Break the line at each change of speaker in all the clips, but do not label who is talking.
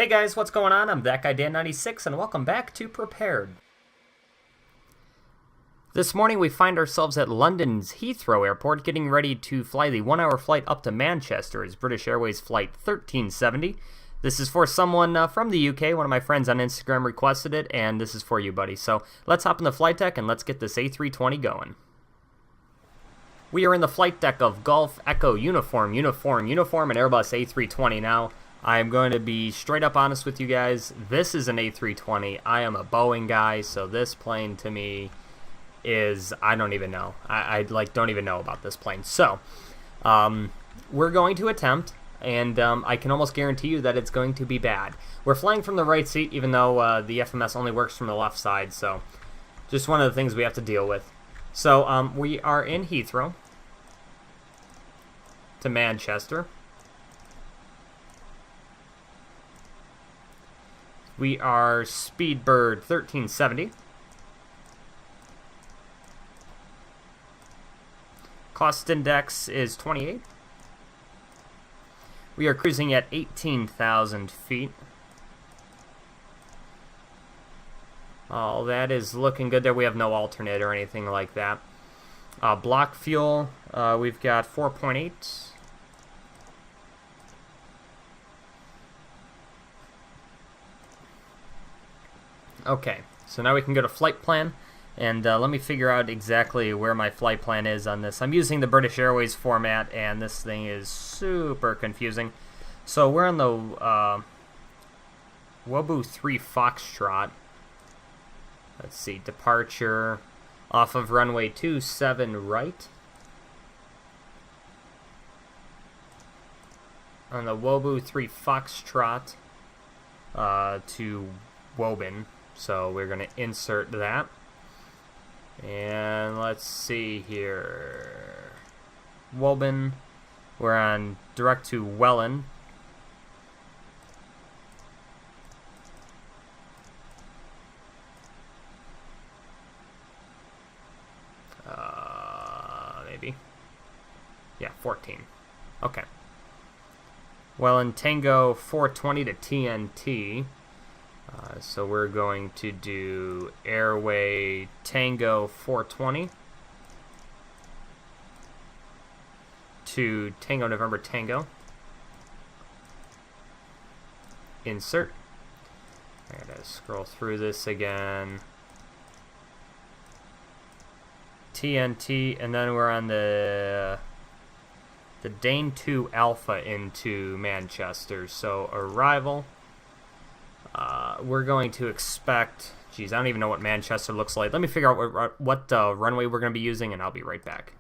Hey guys, what's going on? I'm that guy Dan96 and welcome back to Prepared. This morning we find ourselves at London's Heathrow Airport getting ready to fly the 1-hour flight up to Manchester as British Airways Flight 1370. This is for someone from the UK. One of my friends on Instagram requested it, and this is for you, buddy. So let's hop in the flight deck and let's get this A320 going. We are in the flight deck of Golf Echo Uniform, and Airbus A320. Now, I'm going to be straight up honest with you guys. This is an A320. I am a Boeing guy, so this plane to me is, I don't even know. I don't even know about this plane. So, we're going to attempt, and I can almost guarantee you that it's going to be bad. We're flying from the right seat, even though the FMS only works from the left side, so just one of the things we have to deal with. So, we are in Heathrow to Manchester. We are Speedbird 1370. Cost index is 28. We are cruising at 18,000 feet. All that is looking good there. We have no alternate or anything like that. Block fuel, we've got 4.8. Okay, so now we can go to flight plan, and let me figure out exactly where my flight plan is on this. I'm using the British Airways format, and this thing is super confusing. So we're on the WOBO 3 Foxtrot. Let's see, departure off of runway 27 right. On the WOBO 3 Foxtrot to Woburn. So we're going to insert that. And let's see here. Woburn. We're on direct to Welland. Maybe. Yeah, 14. Okay. Welland Tango 420 to TNT. So we're going to do Airway Tango 420 to Tango November Tango. Insert. I gotta scroll through this again. TNT, and then we're on the Dane 2 Alpha into Manchester. So arrival. We're going to expect, geez, I don't even know what Manchester looks like. Let me figure out what runway we're going to be using, and I'll be right back.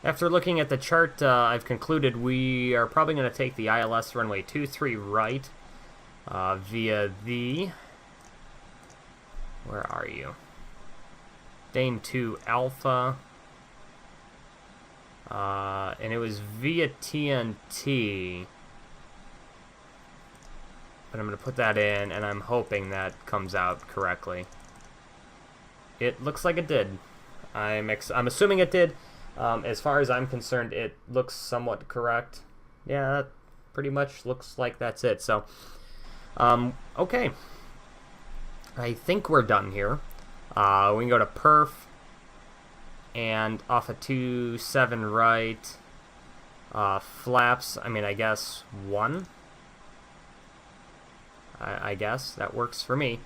After looking at the chart, I've concluded we are probably going to take the ILS runway 23 right via the, where are you? Dane 2 Alpha. And it was via TNT. But I'm going to put that in, and I'm hoping that comes out correctly. It looks like it did. I'm assuming it did. As far as I'm concerned, it looks somewhat correct. Yeah, that pretty much looks like that's it. So, okay. I think we're done here. We can go to perf, and off of 27 right. Flaps, I mean, I guess 1. I guess that works for me.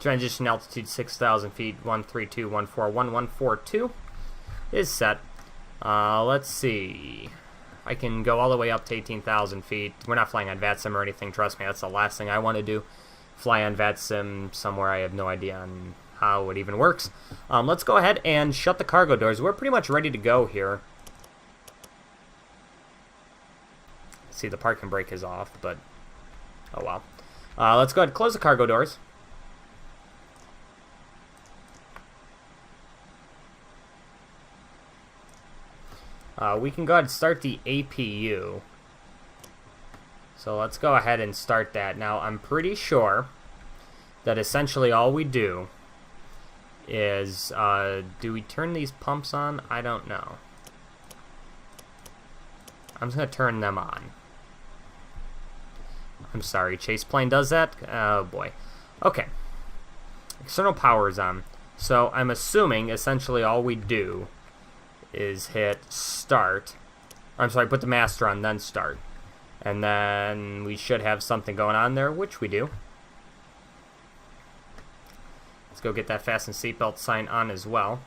Transition altitude 6,000 feet, 132.141.142 is set. Let's see. I can go all the way up to 18,000 feet. We're not flying on VATSIM or anything, trust me, that's the last thing I want to do. Fly on VATSIM somewhere I have no idea on how it even works. Let's go ahead and shut the cargo doors. We're pretty much ready to go here. See, the parking brake is off, but oh well. Let's go ahead and close the cargo doors. We can go ahead and start the APU. So let's go ahead and start that. Now, I'm pretty sure that essentially all we do is, do we turn these pumps on? I don't know. I'm just going to turn them on. I'm sorry, ChasePlane does that? Oh boy. Okay. External power is on. So I'm assuming essentially all we do is hit start. I'm sorry, put the master on, then start. And then we should have something going on there, which we do. Let's go get that fasten seatbelt sign on as well.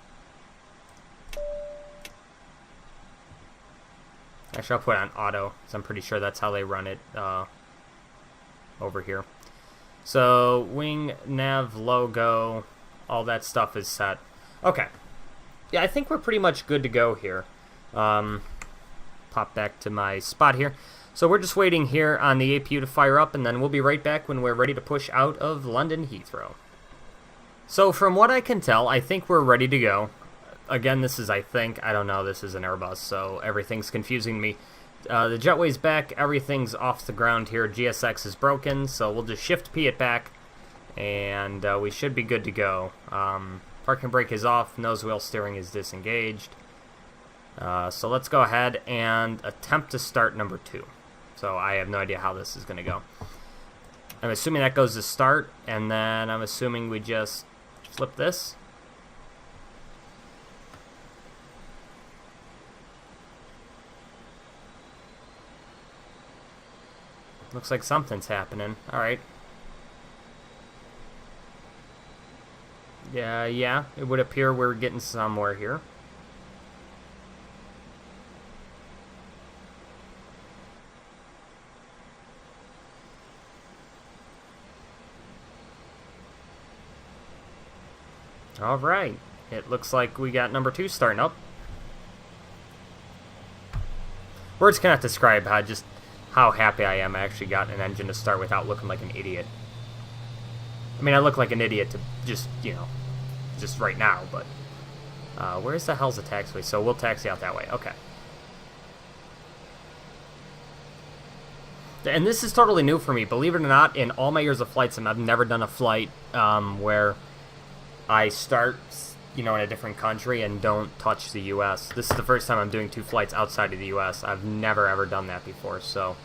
Actually, I'll put it on auto, because I'm pretty sure that's how they run it over here. So, wing, nav, logo, all that stuff is set. Okay. Yeah, I think we're pretty much good to go here. Pop back to my spot here. So we're just waiting here on the APU to fire up, and then we'll be right back when we're ready to push out of London Heathrow. So from what I can tell, I think we're ready to go. Again, this is, I think, I don't know, this is an Airbus, so everything's confusing me. The jetway's back, everything's off the ground here. GSX is broken, so we'll just shift P it back, and we should be good to go. Parking brake is off, nose wheel steering is disengaged. So let's go ahead and attempt to start number 2. So I have no idea how this is going to go. I'm assuming that goes to start, and then I'm assuming we just flip this. Looks like something's happening. Alright. Yeah, it would appear we're getting somewhere here. Alright, it looks like we got number 2 starting up. Words cannot describe how happy I am I actually got an engine to start without looking like an idiot. I mean, I look like an idiot to just right now, but where's the hell's the taxiway? So we'll taxi out that way. Okay. And this is totally new for me. Believe it or not, in all my years of flights, I've never done a flight where I start, in a different country and don't touch the U.S. This is the first time I'm doing 2 flights outside of the U.S. I've never ever done that before, so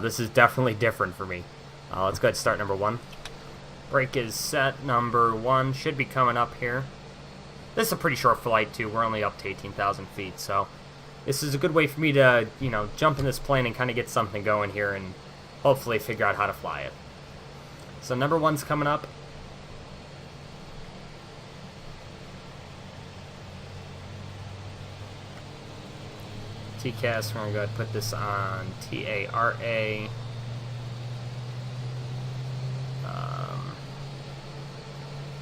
this is definitely different for me. Let's go ahead and start number 1. Brake is set. Number 1 should be coming up here. This is a pretty short flight too. We're only up to 18,000 feet, so this is a good way for me to, jump in this plane and kind of get something going here and hopefully figure out how to fly it. So number 1's coming up. TCAS, we're going to go ahead and put this on TARA.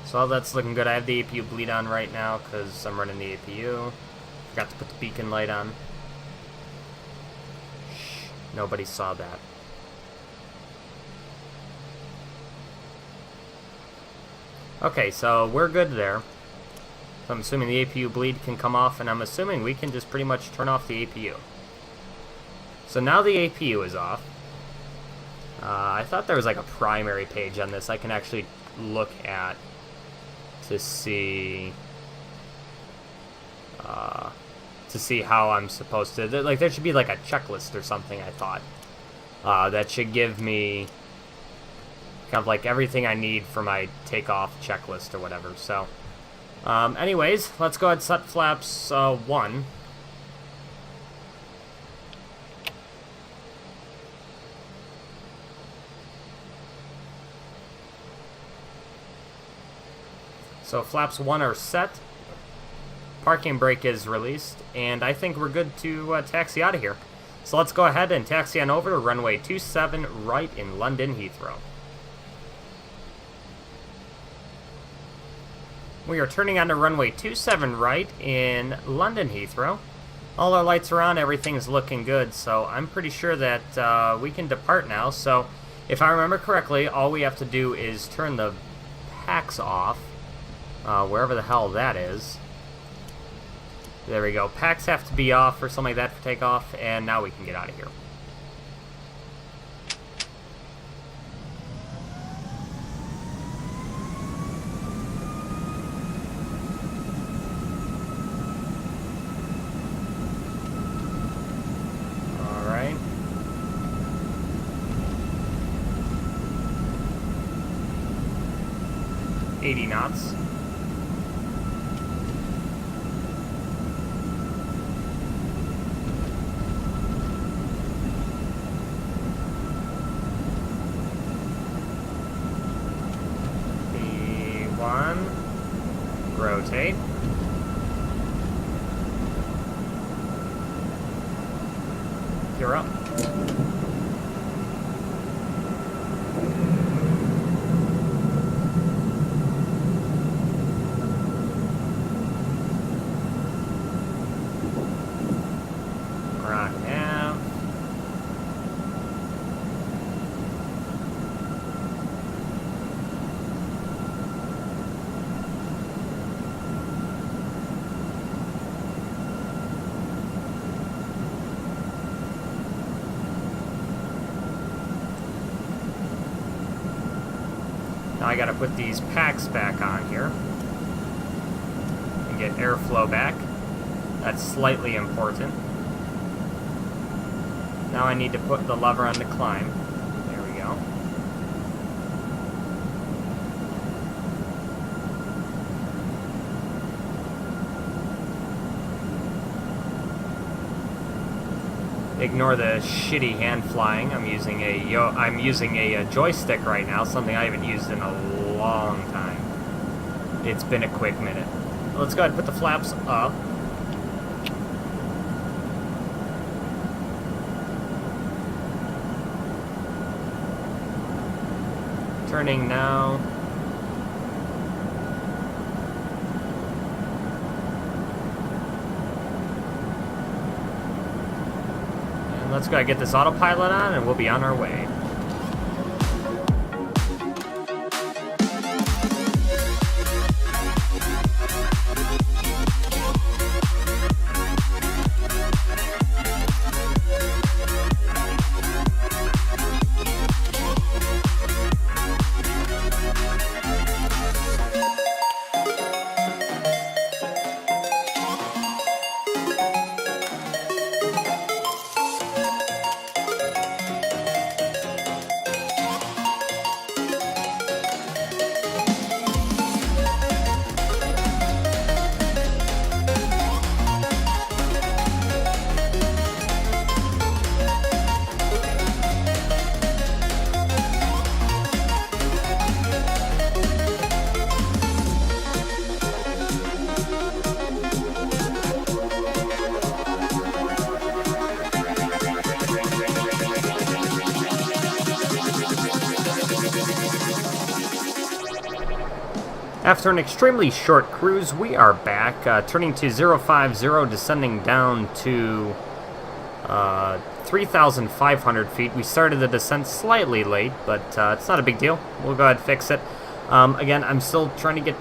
So all that's looking good. I have the APU bleed on right now because I'm running the APU. Forgot to put the beacon light on. Shh, nobody saw that. Okay, so we're good there. So I'm assuming the APU bleed can come off, and I'm assuming we can just pretty much turn off the APU. So now the APU is off. I thought there was like a primary page on this I can actually look at to see how I'm supposed to, like, there should be like a checklist or something, I thought, that should give me kind of like everything I need for my takeoff checklist or whatever. So anyways, let's go ahead and set flaps 1. So flaps 1 are set, parking brake is released, and I think we're good to taxi out of here. So let's go ahead and taxi on over to runway 27 right in London Heathrow. We are turning on to runway 27 right in London Heathrow. All our lights are on, everything's looking good, so I'm pretty sure that we can depart now. So if I remember correctly, all we have to do is turn the packs off. Wherever the hell that is. There we go. Packs have to be off or something like that for takeoff, and now we can get out of here. 80 knots. P1, rotate. You're up. Rock nav. Now I gotta put these packs back on here and get airflow back. That's slightly important. Now I need to put the lever on the climb. There we go. Ignore the shitty hand flying. I'm using a joystick right now, something I haven't used in a long time. It's been a quick minute. Let's go ahead and put the flaps up. Turning now. And let's go ahead and get this autopilot on, and we'll be on our way. After an extremely short cruise, we are back, turning to 050, descending down to 3,500 feet. We started the descent slightly late, but it's not a big deal. We'll go ahead and fix it. Again, I'm still trying to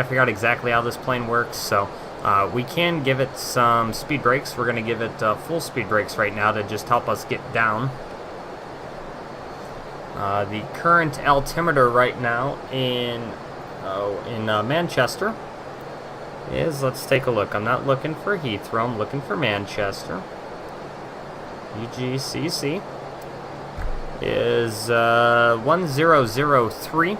figure out exactly how this plane works, so we can give it some speed brakes. We're going to give it full speed brakes right now to just help us get down. The current altimeter right now in Manchester is, let's take a look. I'm not looking for Heathrow, I'm looking for Manchester. EGCC is 1003. So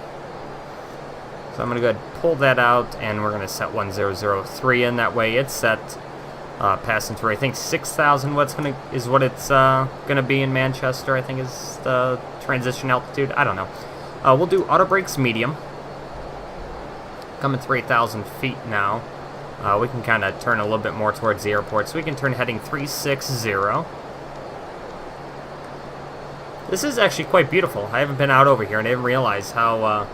I'm going to go ahead and pull that out, and we're going to set 1003 in. That way it's set passing through, I think 6,000 is what it's going to be in Manchester, I think is the transition altitude. I don't know. We'll do auto brakes medium. Coming 3,000 feet now. We can kind of turn a little bit more towards the airport, so we can turn heading 360. This is actually quite beautiful. I haven't been out over here, and I didn't realize how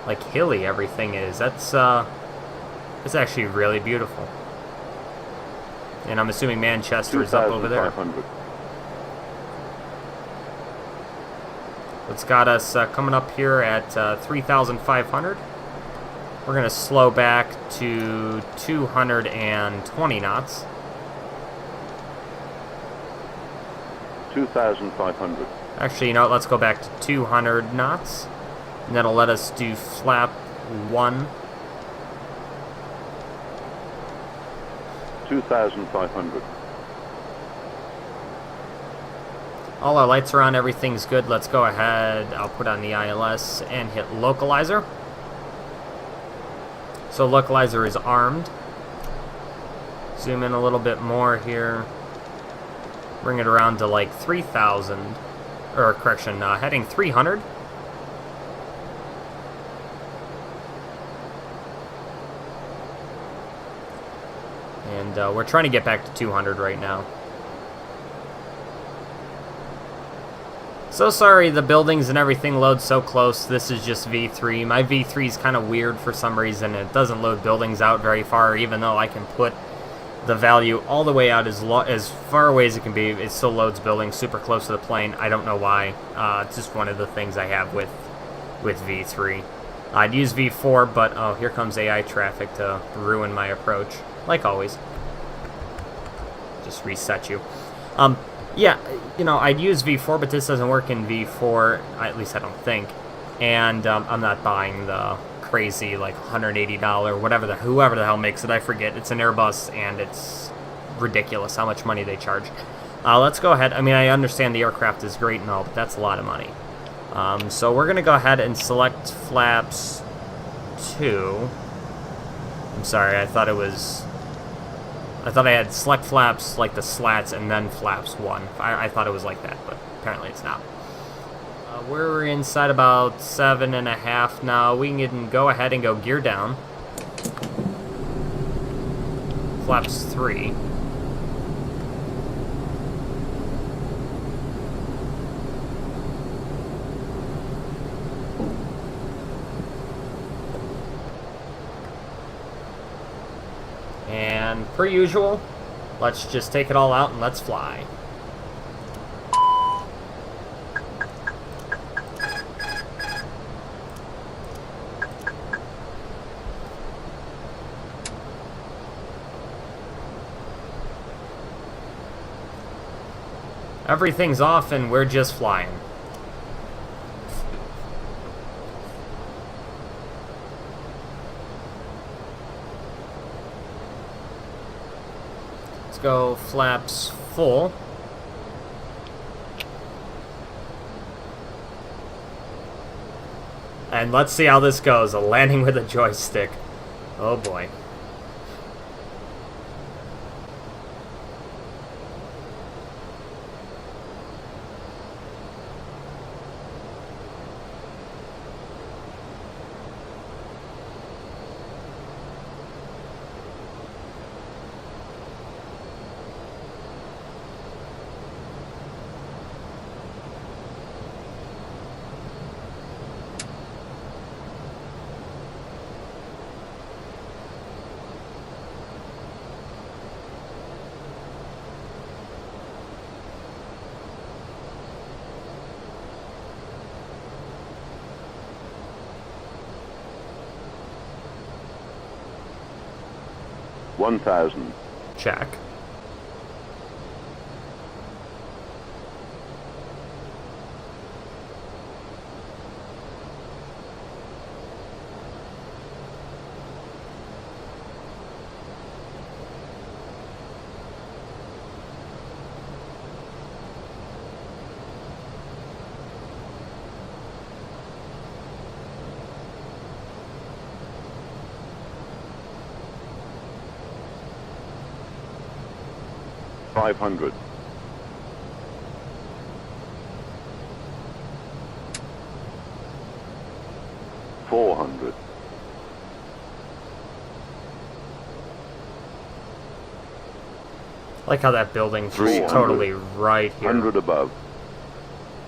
like hilly everything is. It's actually really beautiful. And I'm assuming Manchester is up over there. It's got us coming up here at 3,500. We're going to slow back to 220 knots.
2,500.
Actually, you know what? Let's go back to 200 knots. And that'll let us do flap 1.
2,500.
All our lights are on. Everything's good. Let's go ahead. I'll put on the ILS and hit localizer. So localizer is armed. Zoom in a little bit more here. Bring it around to like 3,000. Or correction, heading 300. And we're trying to get back to 200 right now. So sorry the buildings and everything load so close. This is just V3. My V3 is kind of weird for some reason. It doesn't load buildings out very far, even though I can put the value all the way out as far away as it can be. It still loads buildings super close to the plane. I don't know why. It's just one of the things I have with V3. I'd use V4, but oh, here comes AI traffic to ruin my approach. Like always. Just reset you. Yeah, you know, I'd use V4, but this doesn't work in V4, at least I don't think. And I'm not buying the crazy, like, $180, whoever the hell makes it, I forget. It's an Airbus, and it's ridiculous how much money they charge. Let's go ahead. I mean, I understand the aircraft is great and all, but that's a lot of money. So we're going to go ahead and select flaps 2. I'm sorry, I thought I had select flaps, like the slats, and then flaps 1. I thought it was like that, but apparently it's not. We're inside about 7.5 now. We can go ahead and go gear down. Flaps 3. And per usual, let's just take it all out and let's fly. Everything's off and we're just flying. Let's go flaps full. And let's see how this goes. A landing with a joystick. Oh boy.
$1,000.
Check.
$500. $400.
I like how that building's just totally right here.
100 above.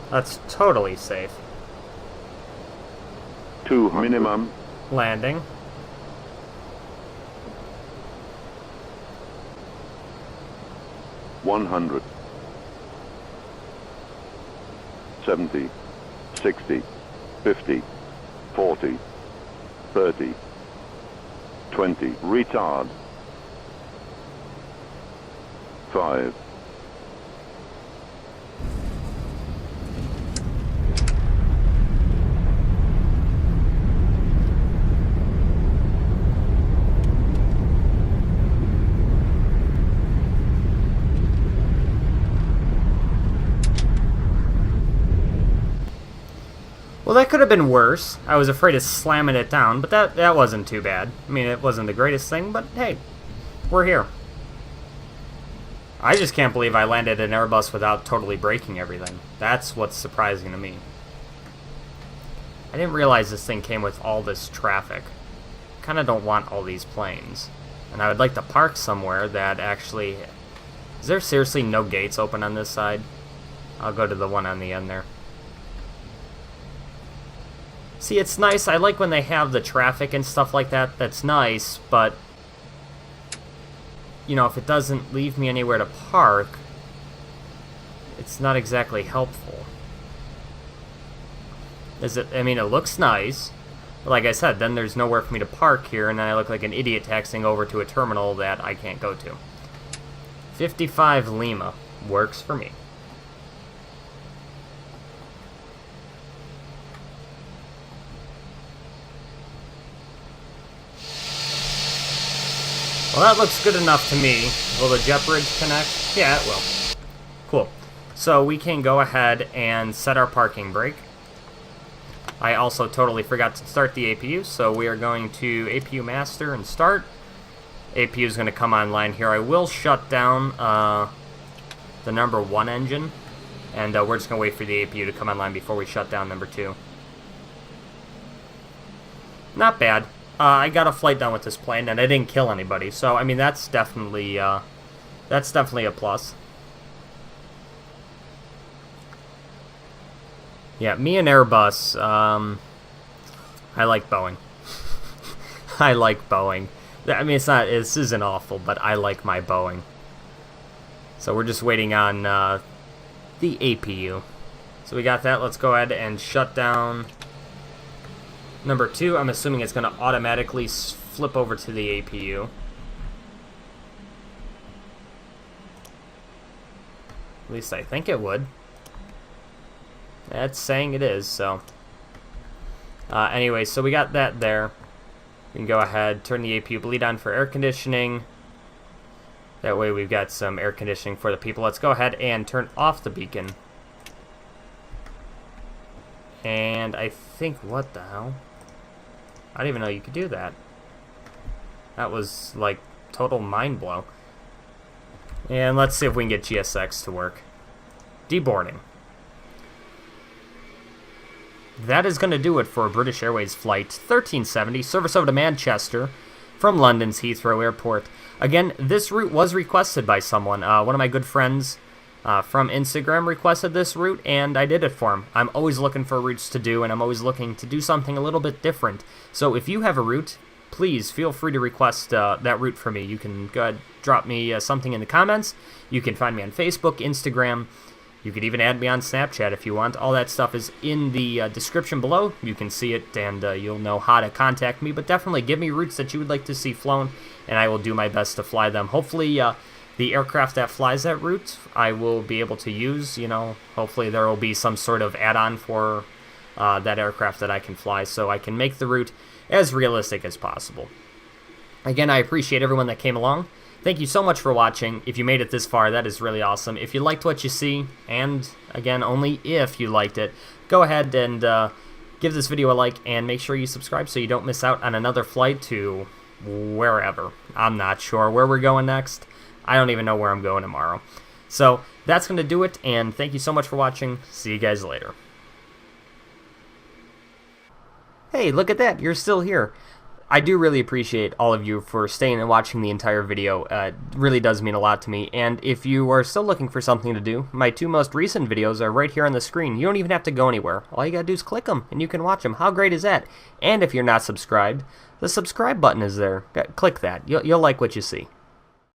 That's totally safe.
200. Minimum.
Landing.
$100. 70. 60. 50. 40. 30. 20. Retard. 5.
Well, that could have been worse. I was afraid of slamming it down, but that wasn't too bad. I mean, it wasn't the greatest thing, but hey, we're here. I just can't believe I landed an Airbus without totally breaking everything. That's what's surprising to me. I didn't realize this thing came with all this traffic. Kind of don't want all these planes. And I would like to park somewhere that actually... Is there seriously no gates open on this side? I'll go to the one on the end there. See, it's nice. I like when they have the traffic and stuff like that. That's nice, but... You know, if it doesn't leave me anywhere to park, it's not exactly helpful. Is it? I mean, it looks nice, but like I said, then there's nowhere for me to park here, and then I look like an idiot taxiing over to a terminal that I can't go to. 55 Lima works for me. Well, that looks good enough to me. Will the jet bridge connect? Yeah, it will. Cool. So we can go ahead and set our parking brake. I also totally forgot to start the APU, so we are going to APU master and start. APU is going to come online here. I will shut down the number 1 engine, and we're just going to wait for the APU to come online before we shut down number 2. Not bad. I got a flight done with this plane, and I didn't kill anybody. So, I mean, that's definitely a plus. Yeah, me and Airbus, I like Boeing. I like Boeing. I mean, this isn't awful, but I like my Boeing. So we're just waiting on the APU. So we got that. Let's go ahead and shut down number 2. I'm assuming it's going to automatically flip over to the APU. At least I think it would. That's saying it is, so. Anyway, so we got that there. We can go ahead, turn the APU bleed on for air conditioning. That way we've got some air conditioning for the people. Let's go ahead and turn off the beacon. And I think, what the hell? I didn't even know you could do that. That was, like, total mind blow. And let's see if we can get GSX to work. Deboarding. That is going to do it for British Airways Flight 1370, service over to Manchester from London's Heathrow Airport. Again, this route was requested by someone. One of my good friends from Instagram requested this route, and I did it for him. I'm always looking for routes to do, and I'm always looking to do something a little bit different. So if you have a route, please feel free to request that route for me. You can go ahead, drop me something in the comments. You can find me on Facebook, Instagram. You could even add me on Snapchat if you want. All that stuff is in the description below. You can see it, and you'll know how to contact me. But definitely give me routes that you would like to see flown, and I will do my best to fly them. Hopefully, the aircraft that flies that route, I will be able to use. You know, hopefully there will be some sort of add-on for that aircraft that I can fly, so I can make the route as realistic as possible. Again, I appreciate everyone that came along. Thank you so much for watching. If you made it this far, that is really awesome. If you liked what you see, and again, only if you liked it, go ahead and give this video a like, and make sure you subscribe so you don't miss out on another flight to wherever. I'm not sure where we're going next. I don't even know where I'm going tomorrow. So that's going to do it, and thank you so much for watching. See you guys later. Hey, look at that. You're still here. I do really appreciate all of you for staying and watching the entire video. It really does mean a lot to me. And if you are still looking for something to do, my 2 most recent videos are right here on the screen. You don't even have to go anywhere. All you gotta do is click them, and you can watch them. How great is that? And if you're not subscribed, the subscribe button is there. Click that. You'll like what you see.